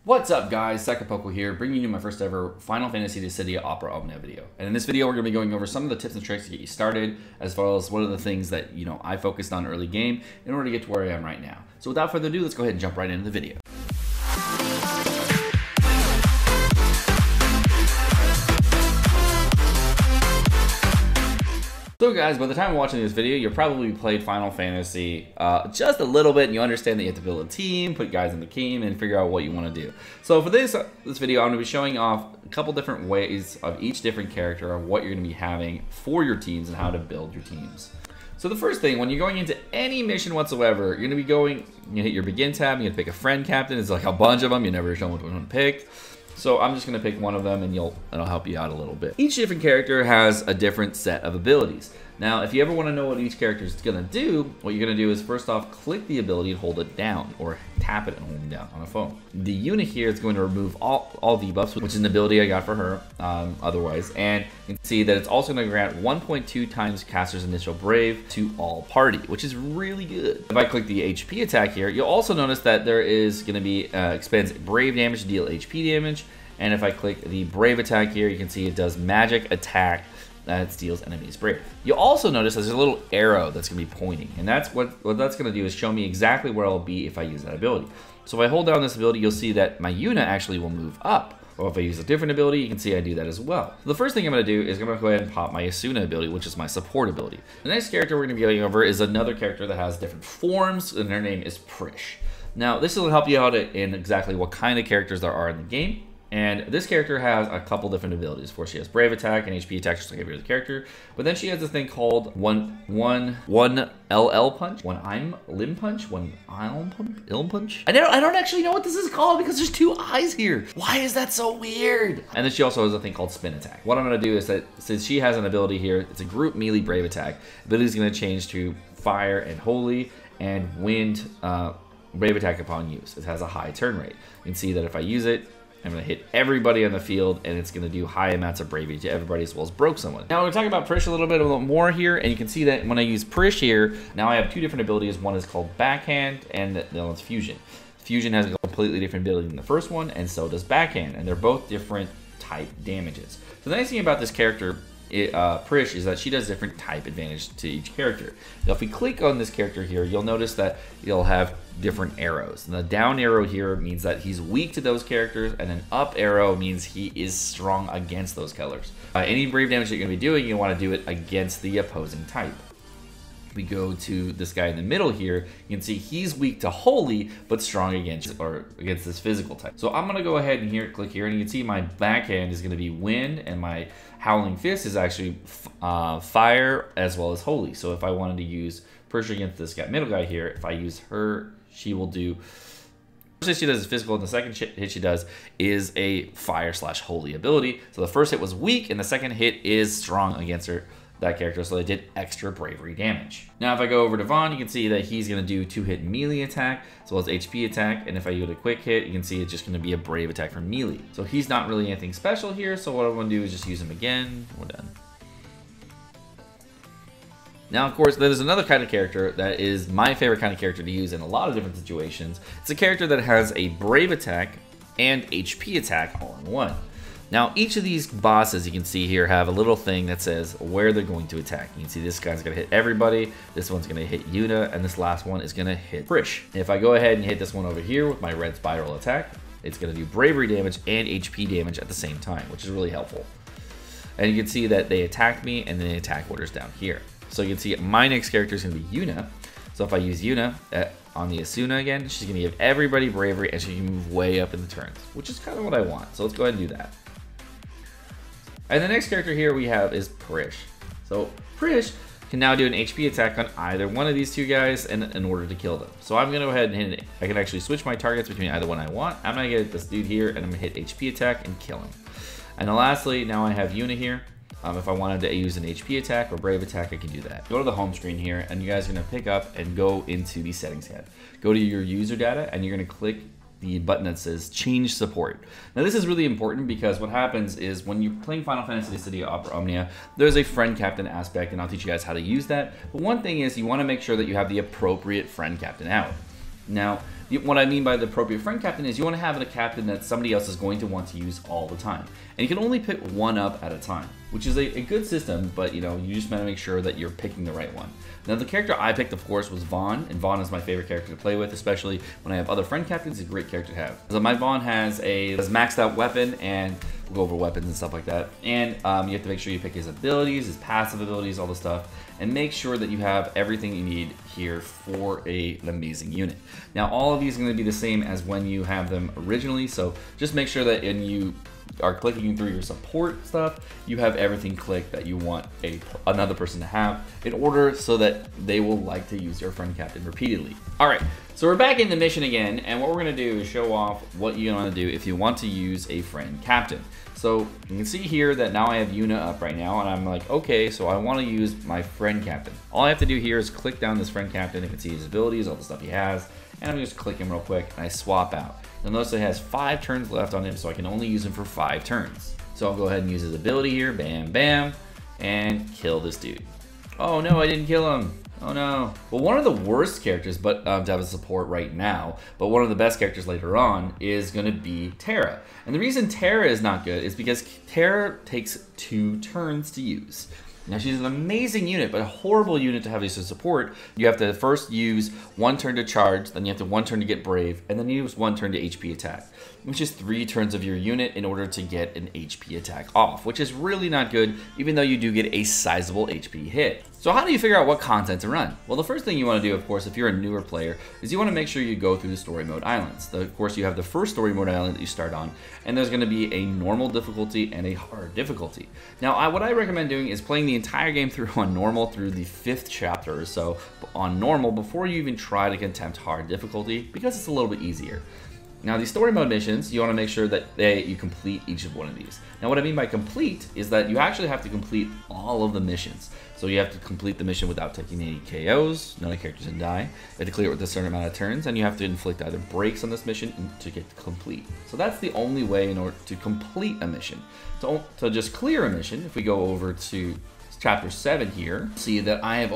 What's up guys, Sekapoko here, bringing you my first ever Final Fantasy Dissidia Opera Omina video. And in this video we're going to be going over some of the tips and tricks to get you started, as well as one of the things that I focused on early game in order to get to where I am right now. So without further ado, let's go ahead and jump right into the video. So guys, by the time of watching this video, you'll probably played Final Fantasy just a little bit, and you understand that you have to build a team, put guys in the team, and figure out what you want to do. So for this video, I'm going to be showing off a couple different ways of each different character of what you're going to be having for your teams and how to build your teams. So the first thing, when you're going into any mission whatsoever, you're going to be going, you hit your begin tab, you have to pick a friend captain. It's like a bunch of them, you never know which one to pick. So I'm just going to pick one of them and it'll help you out a little bit. Each different character has a different set of abilities. Now, if you ever want to know what each character is going to do, what you're going to do is first off, click the ability and hold it down, or tap it and hold it down on a phone. The unit here is going to remove all debuffs, which is an ability I got for her otherwise. And you can see that it's also going to grant 1.2 times caster's initial brave to all party, which is really good. If I click the HP attack here, you'll also notice that there is going to be expends brave damage to deal HP damage. And if I click the brave attack here, you can see it does magic attack that steals enemies brave. You'll also notice there's a little arrow that's going to be pointing, and that's what that's going to do is show me exactly where I'll be if I use that ability. So if I hold down this ability, you'll see that my unit actually will move up. Or if I use a different ability, you can see I do that as well. So the first thing I'm going to do is I'm going to go ahead and pop my Asuna ability, which is my support ability. The next character we're going to be going over is another character that has different forms, and her name is Prish. Now this will help you out in exactly what kind of characters there are in the game. And this character has a couple different abilities. First, she has Brave Attack and HP Attack, just like every other character. But then she has this thing called one LL Punch, one I'm Limb Punch, one Ill Punch. I don't actually know what this is called because there's two eyes here. Why is that so weird? And then she also has a thing called Spin Attack. What I'm going to do is that since she has an ability here, it's a group melee Brave Attack. Ability is going to change to Fire and Holy and Wind Brave Attack upon use. It has a high turn rate. You can see that if I use it, I'm going to hit everybody on the field, and it's going to do high amounts of bravery to everybody as well as broke someone. Now, we're talking about Prish a little more here, and you can see that when I use Prish here, now I have two different abilities. One is called Backhand, and the other one's Fusion. Fusion has a completely different ability than the first one, and so does Backhand, and they're both different type damages. So the nice thing about this character, Prish, is that she does different type advantage to each character. Now, if we click on this character here, you'll notice that you'll have different arrows. And the down arrow here means that he's weak to those characters, and an up arrow means he is strong against those colors. Any brave damage that you're going to be doing, you want to do it against the opposing type. We go to this guy in the middle here, you can see he's weak to holy but strong against this physical type. So I'm going to go ahead and click here, and you can see my backhand is going to be wind, and my howling fist is actually fire as well as holy. So if I wanted to use Prish against this middle guy here, if I use her, she will do first hit she does is physical, and the second hit she does is a fire/holy ability. So the first hit was weak, and the second hit is strong against that character, so they did extra bravery damage. Now if I go over to Vaughn, you can see that he's going to do 2-hit melee attack as well as HP attack, and if I do a quick hit, you can see it's just going to be a brave attack for melee. So he's not really anything special here, so what I'm going to do is just use him again. We're done. Now, of course, there's another kind of character that is my favorite kind of character to use in a lot of different situations. It's a character that has a brave attack and HP attack all in one. Now, each of these bosses you can see here have a little thing that says where they're going to attack. You can see this guy's going to hit everybody, this one's going to hit Yuna, and this last one is going to hit Prish. If I go ahead and hit this one over here with my red spiral attack, it's going to do bravery damage and HP damage at the same time, which is really helpful. And you can see that they attacked me, and then the attack order's down here. So you can see my next character is going to be Yuna. So if I use Yuna on the Asuna again, she's going to give everybody bravery, and she can move way up in the turns, which is kind of what I want. So let's go ahead and do that. And the next character here we have is Prish. So Prish can now do an HP attack on either one of these two guys in order to kill them. So I'm going to go ahead and hit it. I can actually switch my targets between either one I want. I'm going to get this dude here, and I'm going to hit HP attack and kill him. And then lastly, now I have Yuna here. If I wanted to use an HP attack or brave attack, I can do that. Go to the home screen here, and you guys are going to pick up and go into the settings tab. Go to your user data, and you're going to click the button that says change support. Now this is really important because what happens is when you're playing Final Fantasy Dissidia Opera Omnia, there's a friend captain aspect, and I'll teach you guys how to use that. But one thing is you want to make sure that you have the appropriate friend captain out. Now, what I mean by the appropriate friend captain is you want to have a captain that somebody else is going to want to use all the time. And you can only pick one up at a time, which is a good system, but you just want to make sure that you're picking the right one. Now, the character I picked, of course, was Vaughn, and Vaughn is my favorite character to play with, especially when I have other friend captains. It's a great character to have. So my Vaughn has a maxed out weapon, and we'll go over weapons and stuff like that. And you have to make sure you pick his abilities, his passive abilities, all the stuff, and make sure that you have everything you need here for an amazing unit. Now, all of these are going to be the same as when you have them originally, so just make sure that when you are clicking through your support stuff, you have everything clicked that you want another person to have in order so that they will like to use your friend captain repeatedly. All right, so we're back in the mission again, and what we're gonna do is show off what you want to do if you want to use a friend captain. So you can see here that now I have Yuna up right now, and I'm like, okay, so I want to use my friend captain. All I have to do here is click down this friend captain. You can see his abilities, all the stuff he has, and I'm just click him real quick, and I swap out. You'll notice it has 5 turns left on him, so I can only use him for 5 turns. So I'll go ahead and use his ability here, bam, bam, and kill this dude. Oh no, I didn't kill him. Oh no. Well, one of the worst characters to have a support right now, but one of the best characters later on is going to be Terra. And the reason Terra is not good is because Terra takes 2 turns to use. Now, she's an amazing unit, but a horrible unit to have as a support. You have to first use 1 turn to charge, then you have to 1 turn to get brave, and then you use 1 turn to HP attack, which is 3 turns of your unit in order to get an HP attack off, which is really not good, even though you do get a sizable HP hit. So how do you figure out what content to run? Well, the first thing you want to do, of course, if you're a newer player, is you want to make sure you go through the story mode islands. Of course, you have the first story mode island that you start on, and there's going to be a normal difficulty and a hard difficulty. Now, what I recommend doing is playing the entire game through on normal through the 5th chapter or so on normal before you even try to attempt hard difficulty, because it's a little bit easier. Now, these story mode missions, you want to make sure that you complete each of one of these. Now, what I mean by complete is that you actually have to complete all of the missions. So you have to complete the mission without taking any KOs, none of the characters can die. You have to clear it with a certain amount of turns, and you have to inflict either breaks on this mission to get complete. So that's the only way in order to complete a mission. So to just clear a mission, if we go over to chapter 7 here, see that I've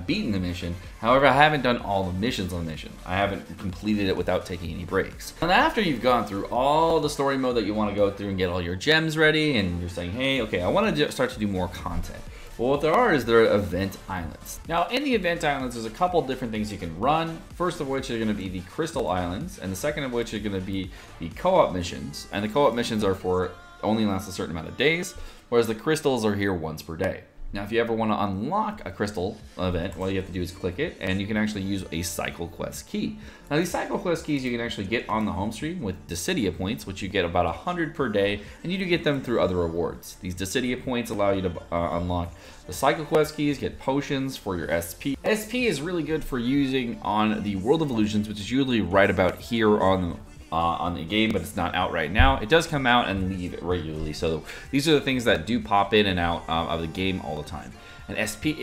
beaten the mission. However, I haven't done all the missions on the mission. I haven't completed it without taking any breaks. And after you've gone through all the story mode that you want to go through and get all your gems ready, and you're saying, hey, okay, I want to start to do more content. Well, what there are event islands. Now, in the event islands, there's a couple different things you can run. First of which are going to be the crystal islands, and the second of which are going to be the co-op missions. And the co-op missions are for only last a certain amount of days, whereas the crystals are here once per day. Now, if you ever want to unlock a crystal event, all you have to do is click it, and you can actually use a cycle quest key. Now, these cycle quest keys you can actually get on the home screen with Dissidia points, which you get about 100 per day, and you do get them through other rewards. These Dissidia points allow you to unlock the cycle quest keys, get potions for your SP. SP is really good for using on the World of Illusions, which is usually right about here on the game, but it's not out right now. It does come out and leave regularly, so these are the things that do pop in and out of the game all the time. And SP,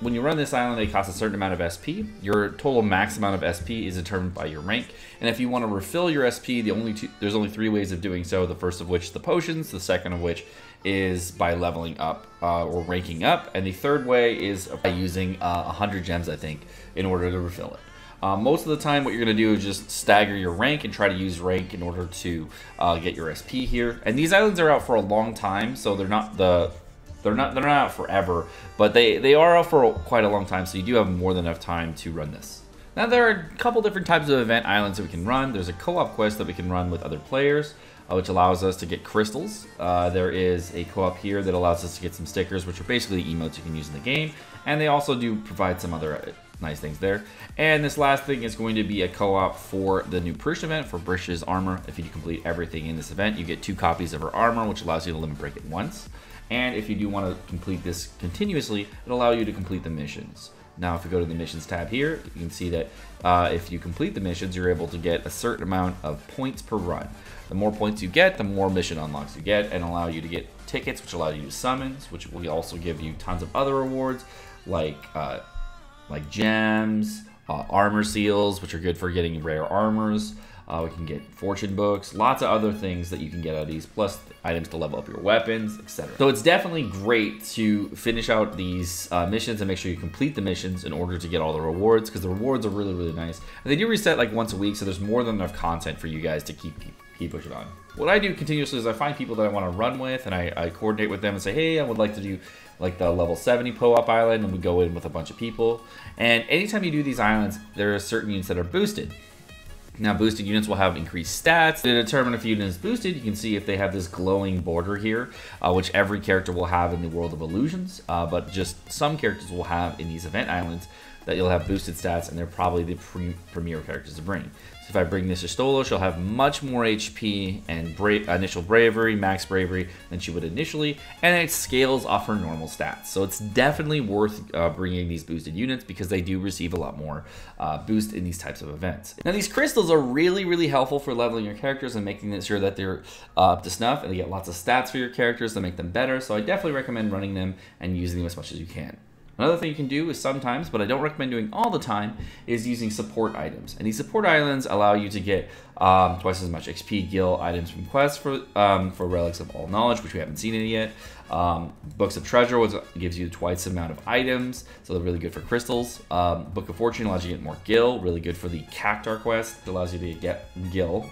when you run this island, it costs a certain amount of SP. Your total max amount of SP is determined by your rank, and if you want to refill your SP, there's only 3 ways of doing so. The first of which the potions, the second of which is by leveling up or ranking up, and the third way is by using 100 gems, I think, in order to refill it. Most of the time, what you're going to do is just stagger your rank and try to use rank in order to get your SP here. And these islands are out for a long time, so they're not out forever, but they are out for quite a long time. So you do have more than enough time to run this. Now, there are a couple different types of event islands that we can run. There's a co-op quest that we can run with other players, which allows us to get crystals. There is a co-op here that allows us to get some stickers, which are basically emotes you can use in the game, and they also do provide some other nice things there. And this last thing is going to be a co-op for the new Prish event, for Brish's armor. If you complete everything in this event, you get 2 copies of her armor, which allows you to limit break it once. And if you do want to complete this continuously, it'll allow you to complete the missions. Now, if you go to the missions tab here, you can see that if you complete the missions, you're able to get a certain amount of points per run. The more points you get, the more mission unlocks you get, and allow you to get tickets, which allow you to summons, which will also give you tons of other rewards, like gems, armor seals, which are good for getting rare armors, We can get fortune books, lots of other things that you can get out of these, plus items to level up your weapons, etc. So it's definitely great to finish out these missions and make sure you complete the missions in order to get all the rewards, because the rewards are really, really nice. And they do reset like once a week, so there's more than enough content for you guys to keep pushing on. What I do continuously is I find people that I want to run with, and I coordinate with them and say, hey, I would like to do like the level 70 PO-Up Island, and we go in with a bunch of people. And anytime you do these islands, there are certain units that are boosted. Now, boosted units will have increased stats. To determine if a unit is boosted, you can see if they have this glowing border here, which every character will have in the World of Illusions, but just some characters will have in these event islands that you'll have boosted stats, and they're probably the premier characters to bring. So if I bring this Istolo, she'll have much more HP and initial bravery, max bravery than she would initially, and it scales off her normal stats. So it's definitely worth bringing these boosted units because they do receive a lot more boost in these types of events. Now these crystals are really, really helpful for leveling your characters and making sure that they're up to snuff, and they get lots of stats for your characters to make them better. So I definitely recommend running them and using them as much as you can. Another thing you can do is sometimes, but I don't recommend doing all the time, is using support items. And these support islands allow you to get twice as much XP gil items from quests for Relics of All Knowledge, which we haven't seen any yet. Books of Treasure, which gives you twice the amount of items, so they're really good for crystals. Book of Fortune allows you to get more gil, really good for the Cactar quest. It allows you to get gil.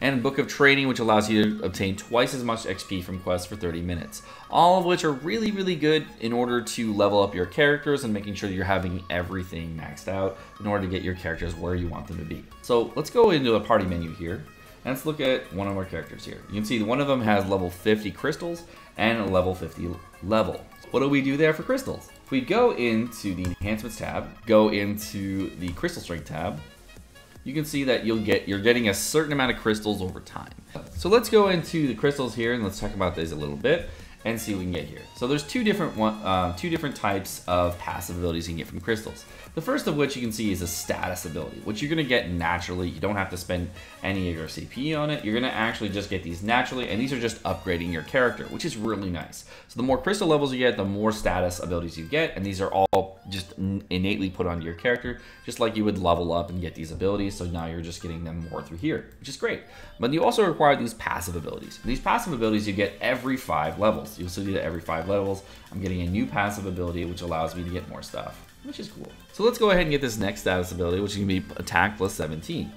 And Book of Training, which allows you to obtain twice as much XP from quests for 30 minutes. All of which are really, really good in order to level up your characters and making sure you're having everything maxed out in order to get your characters where you want them to be. So let's go into the party menu here, and let's look at one of our characters here. You can see one of them has level 50 crystals and a level 50 level. What do we do there for crystals? If we go into the Enhancements tab, go into the Crystal Strength tab, you can see that you're getting a certain amount of crystals over time. So let's go into the crystals here and let's talk about these a little bit and see what we can get here. So there's two different types of passive abilities you can get from crystals. The first of which you can see is a status ability, which you're going to get naturally. You don't have to spend any of your CP on it. You're going to actually just get these naturally, and these are just upgrading your character, which is really nice. So the more crystal levels you get, the more status abilities you get, and these are all just innately put onto your character, just like you would level up and get these abilities. So now you're just getting them more through here, which is great. But you also require these passive abilities. These passive abilities you get every 5 levels. You'll see that every 5 levels, I'm getting a new passive ability, which allows me to get more stuff, which is cool. So let's go ahead and get this next status ability, which is going to be Attack plus 17.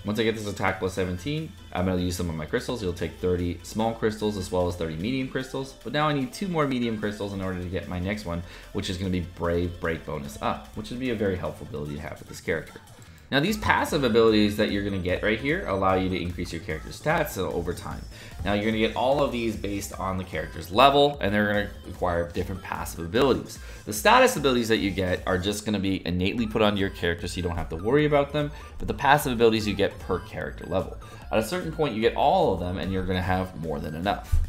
Once I get this Attack plus 17, I'm going to use some of my crystals. It'll take 30 small crystals as well as 30 medium crystals. But now I need 2 more medium crystals in order to get my next one, which is going to be Brave Break bonus up, which would be a very helpful ability to have with this character. Now these passive abilities that you're going to get right here allow you to increase your character's stats over time. Now you're going to get all of these based on the character's level, and they're going to require different passive abilities. The status abilities that you get are just going to be innately put onto your character, so you don't have to worry about them, but the passive abilities you get per character level. At a certain point you get all of them, and you're going to have more than enough.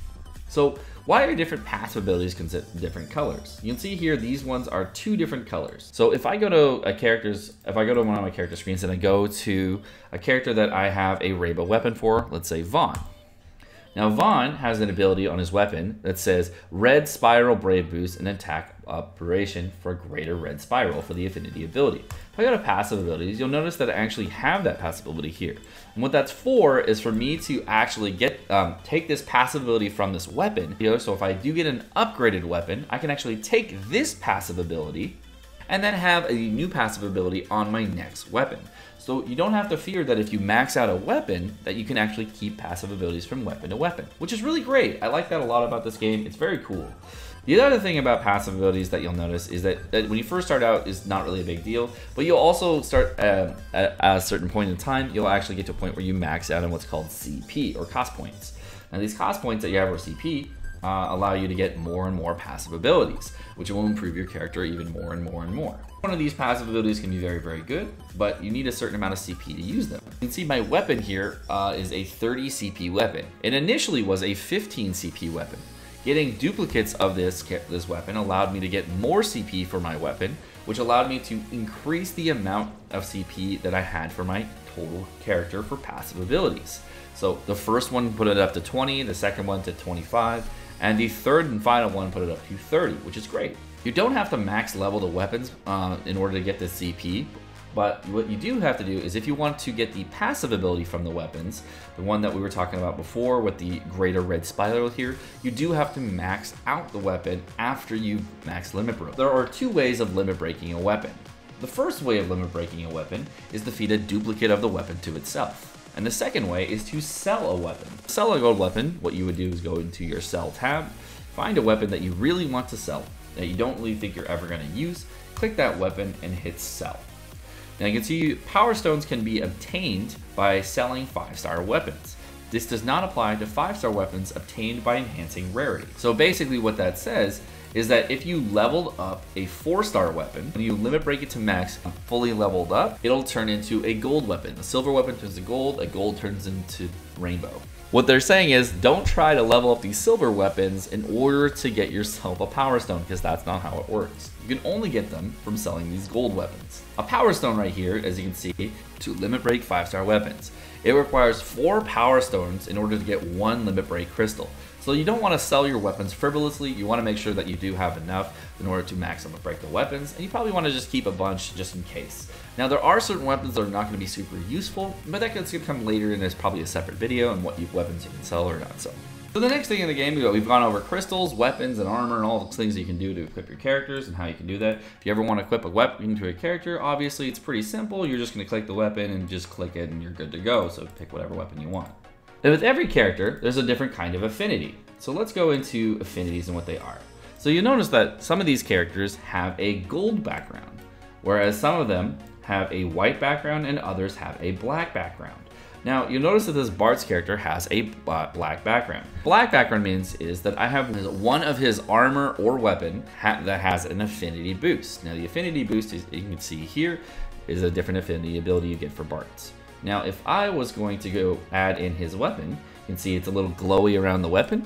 So why are different passive abilities considered different colors? You can see here these ones are 2 different colors. So if I go to one of my character screens and I go to a character that I have a rainbow weapon for, let's say Vaughn. Now Vaughn has an ability on his weapon that says Red Spiral Brave Boost and Attack Operation for a greater red spiral for the Affinity ability. If I go to passive abilities, you'll notice that I actually have that passive ability here. And what that's for is for me to actually take this passive ability from this weapon. So if I do get an upgraded weapon, I can actually take this passive ability and then have a new passive ability on my next weapon. So you don't have to fear that if you max out a weapon, that you can actually keep passive abilities from weapon to weapon, which is really great. I like that a lot about this game. It's very cool. The other thing about passive abilities that you'll notice is that when you first start out is not really a big deal, but you'll also start at a certain point in time, you'll actually get to a point where you max out on what's called CP, or cost points. Now these cost points that you have for CP allow you to get more and more passive abilities, which will improve your character even more and more and more. One of these passive abilities can be very, very good, but you need a certain amount of CP to use them. You can see my weapon here is a 30 CP weapon. It initially was a 15 CP weapon. Getting duplicates of this weapon allowed me to get more CP for my weapon, which allowed me to increase the amount of CP that I had for my total character for passive abilities. So the first one put it up to 20, the second one to 25, and the third and final one put it up to 30, which is great. You don't have to max level the weapons in order to get the CP, But what you do have to do is if you want to get the passive ability from the weapons, the one that we were talking about before with the greater red spiral here, you do have to max out the weapon after you've maxed limit break. There are two ways of limit breaking a weapon. The first way of limit breaking a weapon is to feed a duplicate of the weapon to itself. And the second way is to sell a weapon. Sell a gold weapon, what you would do is go into your sell tab, find a weapon that you really want to sell, that you don't really think you're ever going to use, click that weapon and hit sell. Now you can see power stones can be obtained by selling 5-star weapons. This does not apply to 5-star weapons obtained by enhancing rarity. So basically what that says is that if you leveled up a 4-star weapon and you limit break it to max and fully leveled up, it'll turn into a gold weapon. A silver weapon turns to gold, a gold turns into rainbow. What they're saying is don't try to level up these silver weapons in order to get yourself a power stone, because that's not how it works. You can only get them from selling these gold weapons. A power stone right here, as you can see, to limit break 5-star weapons. It requires 4 power stones in order to get 1 limit break crystal. So you don't want to sell your weapons frivolously. You want to make sure that you do have enough in order to max limit break the weapons, and you probably want to just keep a bunch just in case. Now there are certain weapons that are not going to be super useful, but that can come later, and there's probably a separate video on what weapons you can sell or not sell. So the next thing in the game, we've gone over crystals, weapons, and armor, and all the things you can do to equip your characters and how you can do that. If you ever want to equip a weapon to a character, obviously it's pretty simple. You're just going to click the weapon and just click it and you're good to go. So pick whatever weapon you want. And with every character, there's a different kind of affinity. So let's go into affinities and what they are. So you'll notice that some of these characters have a gold background, whereas some of them have a white background and others have a black background. Now, you'll notice that this Bart's character has a black background. Black background means is that I have one of his armor or weapon that has an affinity boost. Now, the affinity boost, is, you can see here, is a different affinity ability you get for Bart's. Now, if I was going to go add in his weapon, you can see it's a little glowy around the weapon.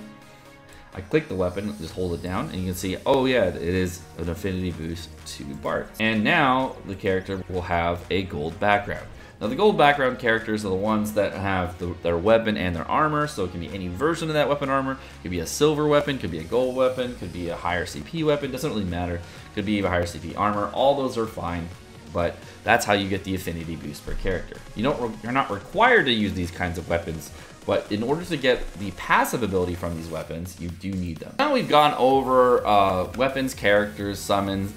I click the weapon, just hold it down, and you can see, oh yeah, it is an affinity boost to Bart. And now the character will have a gold background. Now the gold background characters are the ones that have their weapon and their armor, so it can be any version of that weapon armor. It could be a silver weapon, could be a gold weapon, could be a higher CP weapon, doesn't really matter. Could be a higher CP armor, all those are fine, but that's how you get the affinity boost per character. You're not required to use these kinds of weapons, but in order to get the passive ability from these weapons, you do need them. Now we've gone over weapons, characters, summons,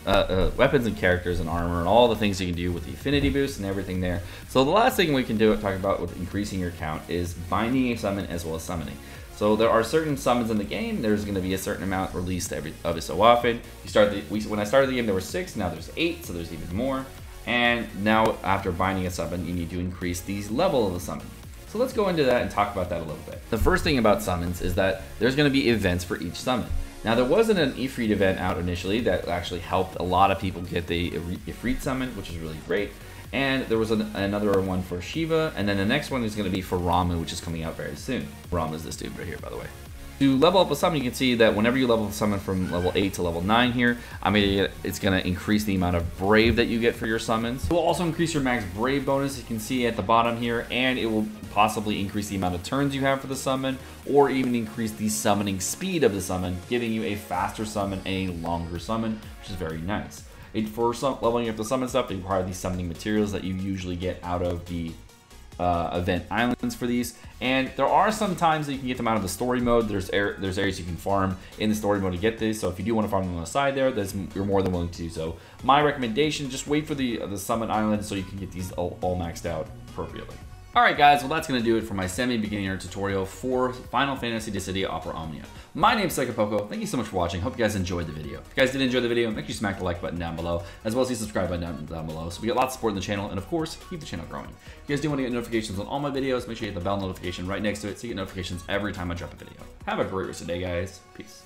weapons and characters and armor and all the things you can do with the affinity boost and everything there. So the last thing we can talk about with increasing your count is binding a summon as well as summoning. So there are certain summons in the game. There's going to be a certain amount released every so often. When I started the game, there were 6. Now there's 8, so there's even more. And now after binding a summon, you need to increase the level of the summon. So let's go into that and talk about that a little bit. The first thing about summons is that there's going to be events for each summon. Now there wasn't an Ifrit event out initially that actually helped a lot of people get the Ifrit summon, which is really great. And there was another one for Shiva, and then the next one is going to be for Ramu, which is coming out very soon. Ramu is this dude right here, by the way. To level up a summon, you can see that whenever you level a summon from level 8 to level 9 here, it's going to increase the amount of Brave that you get for your summons. It will also increase your max Brave bonus, you can see at the bottom here, and it will possibly increase the amount of turns you have for the summon, or even increase the summoning speed of the summon, giving you a faster summon and a longer summon, which is very nice. For leveling up the summon stuff, they require these summoning materials that you usually get out of the event islands for these, and there are some times that you can get them out of the story mode. There's areas you can farm in the story mode to get these, so if you do want to farm them on the side there, you're more than willing to do so. My recommendation, just wait for the summon island so you can get these all maxed out appropriately. Alright guys, well that's going to do it for my semi-beginner tutorial for Final Fantasy Dissidia Opera Omnia. My name's Sekapoko, thank you so much for watching, hope you guys enjoyed the video. If you guys did enjoy the video, make sure you smack the like button down below, as well as the subscribe button down below, so we get lots of support in the channel, and of course, keep the channel growing. If you guys do want to get notifications on all my videos, make sure you hit the bell notification right next to it so you get notifications every time I drop a video. Have a great rest of the day guys, peace.